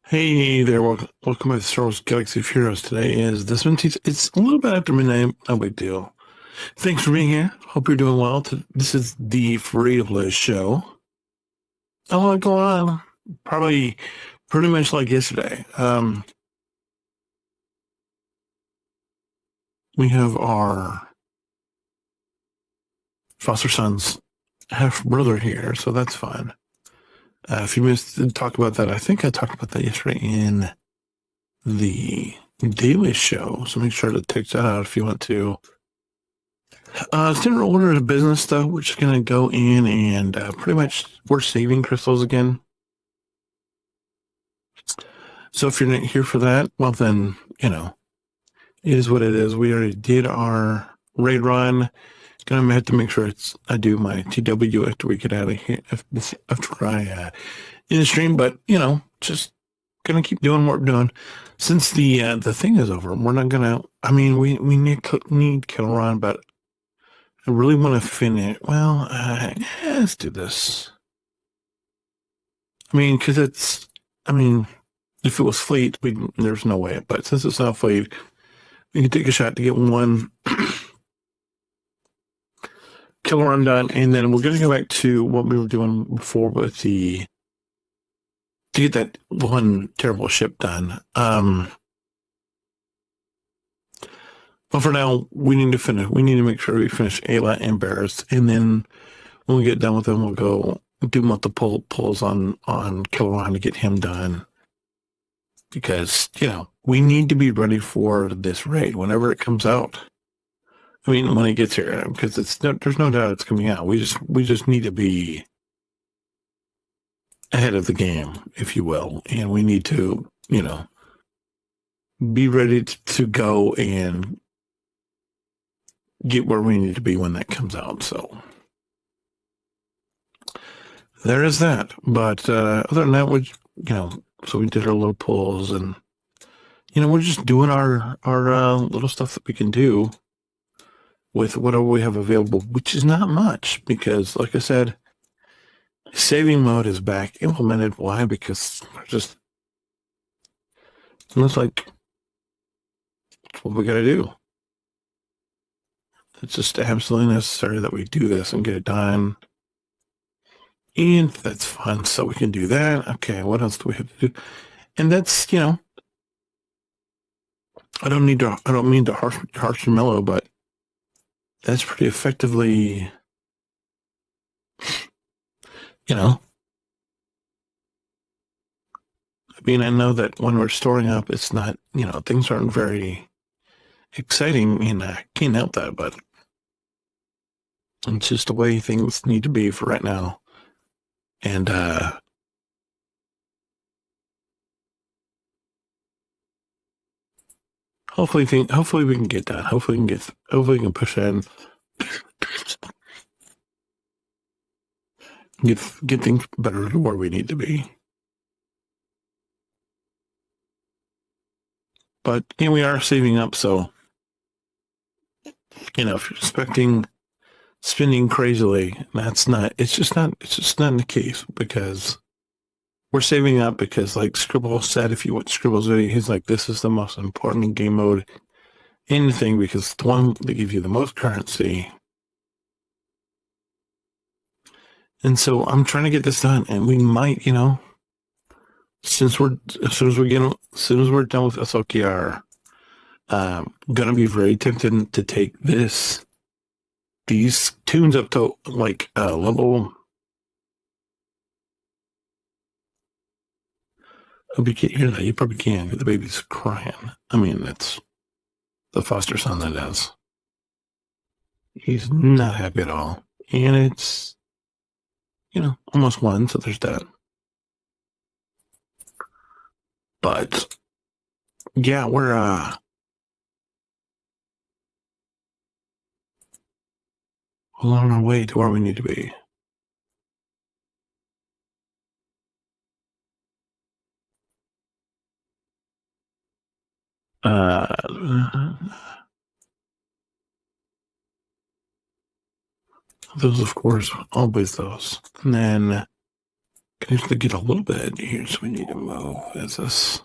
Hey there, welcome to Star Wars Galaxy of Heroes. Today is this one. It's a little bit after midnight, no big deal. Thanks for being here. Hope you're doing well. This is the Free to Play show. A lot going on. Probably pretty much like yesterday. We have our foster son's half brother here, so that's fun. If you missed to talk about that, I think I talked about that yesterday in the daily show. So make sure to check that out if you want to. Standard order of business, though. We're just going to go in and pretty much we're saving crystals again. So if you're not here for that, well, then, it is what it is. We already did our raid run. Gonna have to make sure I do my TW after we get out of here, after I in the stream, but, just gonna keep doing what we're doing. Since the thing is over, we're not gonna, we need Kilron, but I really want to finish. Well, let's do this. Because if it was fleet, there's no way. But since it's not fleet, we can take a shot to get one killer run done, and then we're going to go back to what we were doing before with to get that one terrible ship done. But for now, we need to finish. We need to make sure we finish Ayla and Barris, and then when we get done with them, we'll go do multiple pulls on Kilron to get him done. Because, we need to be ready for this raid whenever it comes out. When it gets here, because there's no doubt it's coming out. We just need to be ahead of the game, if you will. And we need to, be ready to go and get where we need to be when that comes out. So there is that. But other than that, so we did our little pulls, and we're just doing our little stuff that we can do with whatever we have available, which is not much because, like I said, saving mode is back implemented. Why? Because it looks like it's what we got to do. It's just absolutely necessary that we do this and get it done. And that's fun, so we can do that. Okay, what else do we have to do? And that's, I don't mean to harsh and mellow, but that's pretty effectively, I know that when we're storing up, it's not, things aren't very exciting, and I can't help that, but it's just the way things need to be for right now. And hopefully we can get that. Hopefully we can push in, get things better to where we need to be. But we are saving up, so if you're expecting spending crazily, it's just not the case, because we're saving up, because like Scribble said, if you watch Scribble's video, he's like, this is the most important game mode anything, because it's the one that gives you the most currency. And so I'm trying to get this done, and we might, as soon as we're done with Ahsoka, gonna be very tempted to take these tunes up to like level. Hope you can't hear that. You probably can. The baby's crying. That's the foster son that does. He's not happy at all, and it's almost one, so there's that. But yeah, we're on our way to where we need to be. Those, of course, always those. And then Can actually get a little bit edgy here, so we need to move. Is this?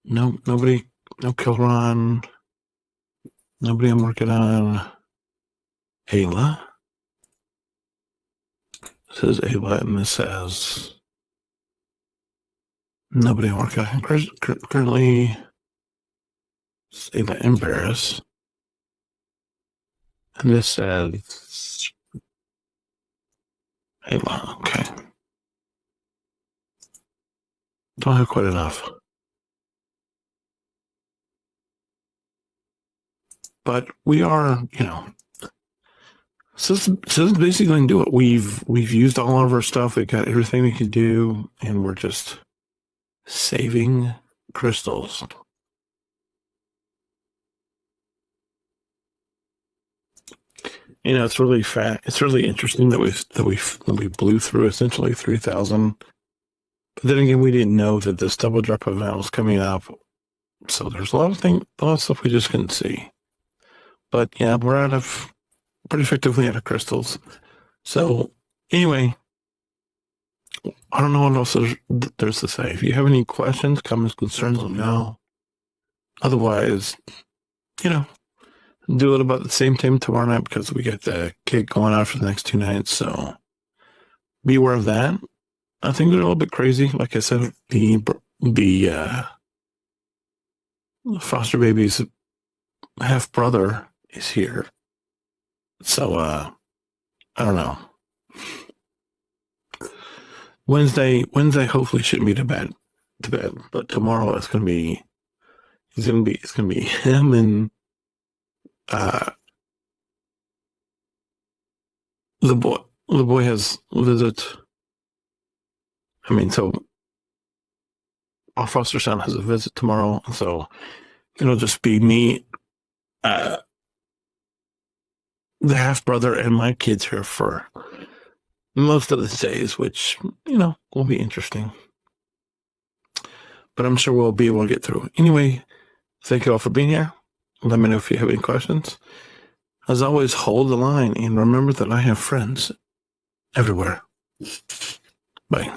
No, nobody. No Kilron. Nobody I'm working on. Ayla. This is Ayla, and this says nobody I'm working on. Currently, it's Ayla Embarrass. And this says Ayla. Okay. Don't have quite enough. But we are, System's basically going to do it. We've used all of our stuff. We've got everything we can do, and we're just saving crystals. It's really It's really interesting that we blew through essentially 3,000. But then again, we didn't know that this double drop event was coming up. So there's a lot of stuff we just couldn't see. But yeah, we're pretty effectively out of crystals. So anyway, I don't know what else there's to say. If you have any questions, comments, concerns, let me know. Otherwise, do it about the same time tomorrow night because we got the cake going out for the next 2 nights. So be aware of that. I think they're a little bit crazy. Like I said, the foster baby's half brother is here. So I don't know. Wednesday hopefully shouldn't be too bad, but tomorrow it's gonna be him and the boy has a visit. So our foster son has a visit tomorrow, so it'll just be me, the half brother, and my kids here for most of the days, which will be interesting. But I'm sure we'll be able to get through. Anyway, thank you all for being here. Let me know if you have any questions. As always, hold the line and remember that I have friends everywhere. Bye.